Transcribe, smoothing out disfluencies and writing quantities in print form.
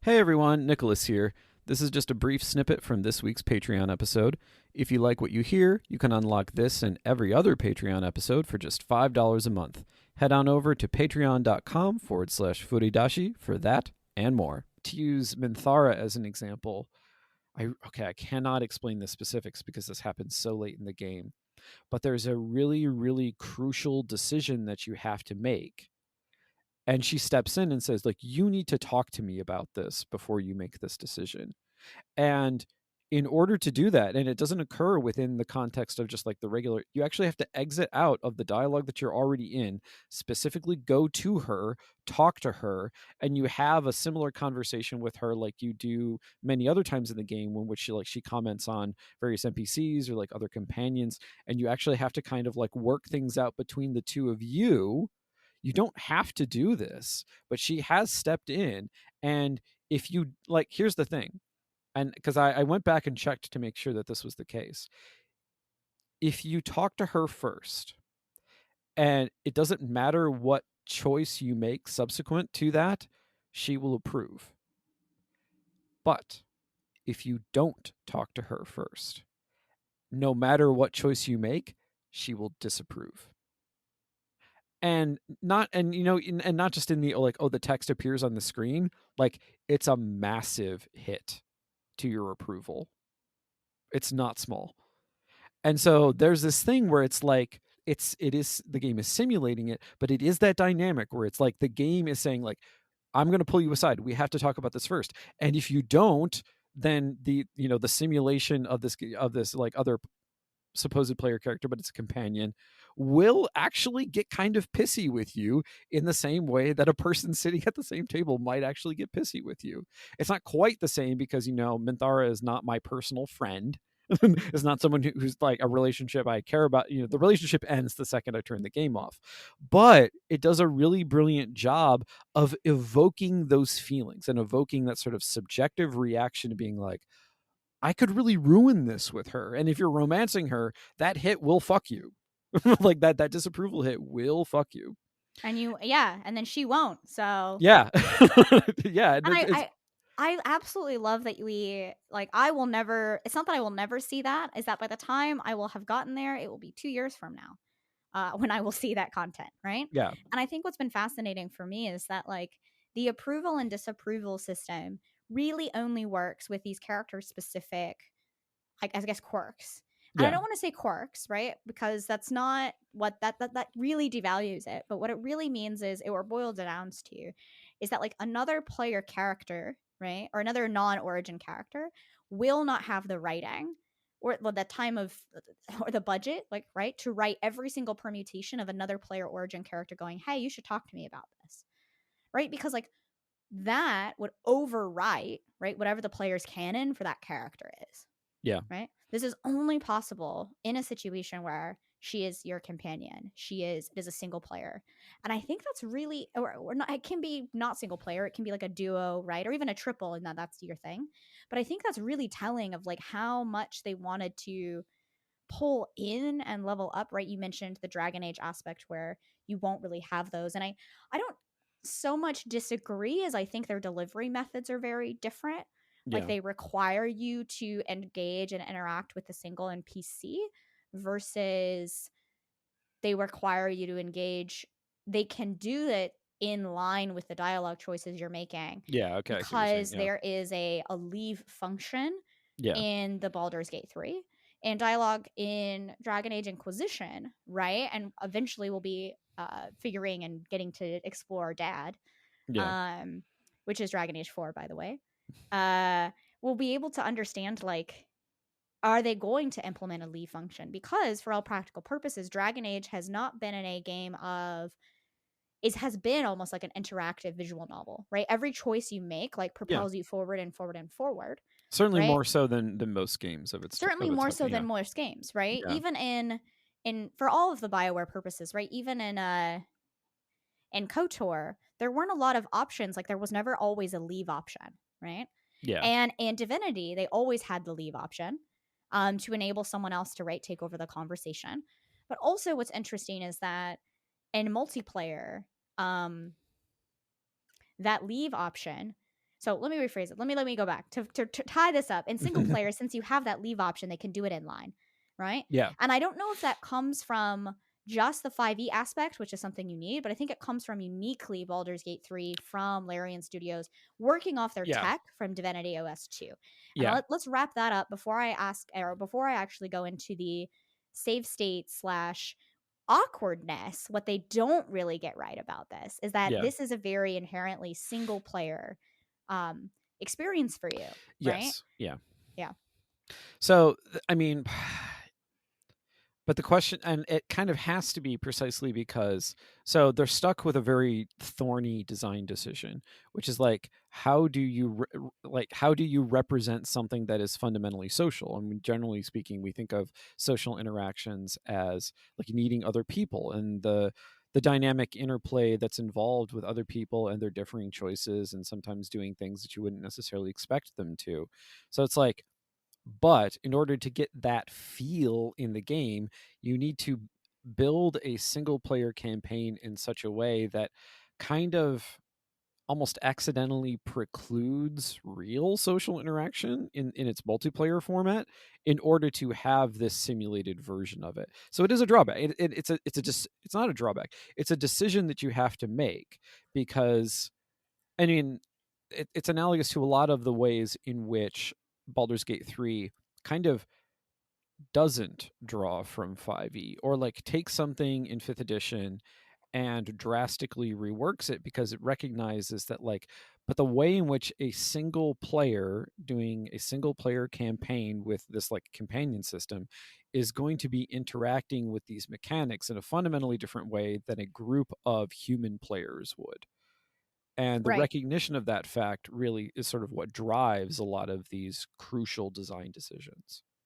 Hey everyone, Nicholas here. This is just a brief snippet from this week's Patreon episode. If you like what you hear, you can unlock this and every other Patreon episode for just $5 a month. Head on over to patreon.com/furidashi for that and more. To use Minthara as an example, I cannot explain the specifics because this happens so late in the game, but there's a really, really crucial decision that you have to make, and she steps in and says, like, you need to talk to me about this before you make this decision. And in order to do that, and it doesn't occur within the context of just like the regular, you actually have to exit out of the dialogue that you're already in, specifically go to her, talk to her, and you have a similar conversation with her like you do many other times in the game, in which she comments on various NPCs or like other companions, and you actually have to kind of like work things out between the two of you. You don't have to do this, but she has stepped in. And if you like, here's the thing, and because I went back and checked to make sure that this was the case. If you talk to her first, and it doesn't matter what choice you make subsequent to that, she will approve. But if you don't talk to her first, no matter what choice you make, she will disapprove. And not, and you know, and not just in the like, oh, the text appears on the screen, like it's a massive hit to your approval. It's not small. And so there's this thing where it's like, it is the game is simulating it, but it is that dynamic where it's like the game is saying like, I'm going to pull you aside, we have to talk about this first. And if you don't, then the simulation of this like other supposed player character, but it's a companion, will actually get kind of pissy with you in the same way that a person sitting at the same table might actually get pissy with you. It's not quite the same because, Minthara is not my personal friend. It's not someone who's like a relationship I care about. The relationship ends the second I turn the game off. But it does a really brilliant job of evoking those feelings and evoking that sort of subjective reaction to being like, I could really ruin this with her. And if you're romancing her, that hit will fuck you. Like that disapproval hit will fuck you. And yeah, and then she won't. So Yeah. Yeah. and I absolutely love that I will never, it's not that I will never see that, is that by the time I will have gotten there, it will be 2 years from now. When I will see that content, right? Yeah. And I think what's been fascinating for me is that the approval and disapproval system really only works with these character specific, I guess, quirks. And I Yeah. don't want to say quirks, right? Because that's not what that really devalues it. But what it really means is, or boils it down to, is that another player character, right, or another non-origin character will not have the writing or the time of or the budget, right, to write every single permutation of another player origin character going, hey, you should talk to me about this, right? Because that would overwrite, right, whatever the player's canon for that character is. Yeah. Right? This is only possible in a situation where she is your companion. It is a single player. And I think that's really, or not, it can be not single player. It can be like a duo, right? Or even a triple, and that's your thing. But I think that's really telling of how much they wanted to pull in and level up, right? You mentioned the Dragon Age aspect where you won't really have those. And I don't so much disagree, as I think their delivery methods are very different. Yeah. They require you to engage and interact with a single NPC versus they require you to engage. They can do it in line with the dialogue choices you're making Yeah. Okay. I see what you're saying. because Yeah. there is a leave function Yeah. in the Baldur's Gate 3 and dialogue in Dragon Age Inquisition, right? And eventually we'll be figuring and getting to explore Dad, Yeah. um, which is Dragon Age 4, by the way. Uh, we'll be able to understand, are they going to implement a leave function? Because for all practical purposes, Dragon Age has not been in a game of, it has been almost like an interactive visual novel, right? Every choice you make Yeah. propels you forward and forward and forward, Certainly right? more so than most games of its Certainly of its more type. so Yeah. than most games, right? Yeah. Even in for all of the BioWare purposes, right? Even in KOTOR, there weren't a lot of options. There was never always a leave option, right? Yeah. And in Divinity, they always had the leave option to enable someone else to take over the conversation. But also, what's interesting is that in multiplayer, um, that leave option. So let me rephrase it. Let me go back to tie this up. In single player, since you have that leave option, they can do it in line, right? Yeah. And I don't know if that comes from just the 5e aspect, which is something you need, but I think it comes from uniquely Baldur's Gate 3 from Larian Studios working off their Yeah. tech from Divinity OS 2. And Yeah. let's wrap that up before I ask, or before I actually go into the save state slash awkwardness. What they don't really get right about this is that Yeah. this is a very inherently single player experience for you, right? Yes. Yeah. Yeah. So, I mean, but the question, and it kind of has to be precisely because, so they're stuck with a very thorny design decision, which is like, how do you how do you represent something that is fundamentally social? I mean, generally speaking, we think of social interactions as like needing other people and the dynamic interplay that's involved with other people and their differing choices and sometimes doing things that you wouldn't necessarily expect them to. So it's like, but in order to get that feel in the game, you need to build a single player campaign in such a way that kind of almost accidentally precludes real social interaction in its multiplayer format in order to have this simulated version of it. So it is a drawback. It's not a drawback. It's a decision that you have to make because, I mean, it's analogous to a lot of the ways in which Baldur's Gate 3 kind of doesn't draw from 5e or like takes something in 5th edition and drastically reworks it because it recognizes that, like, but the way in which a single player doing a single player campaign with this like companion system is going to be interacting with these mechanics in a fundamentally different way than a group of human players would. And the Right. recognition of that fact really is sort of what drives a lot of these crucial design decisions.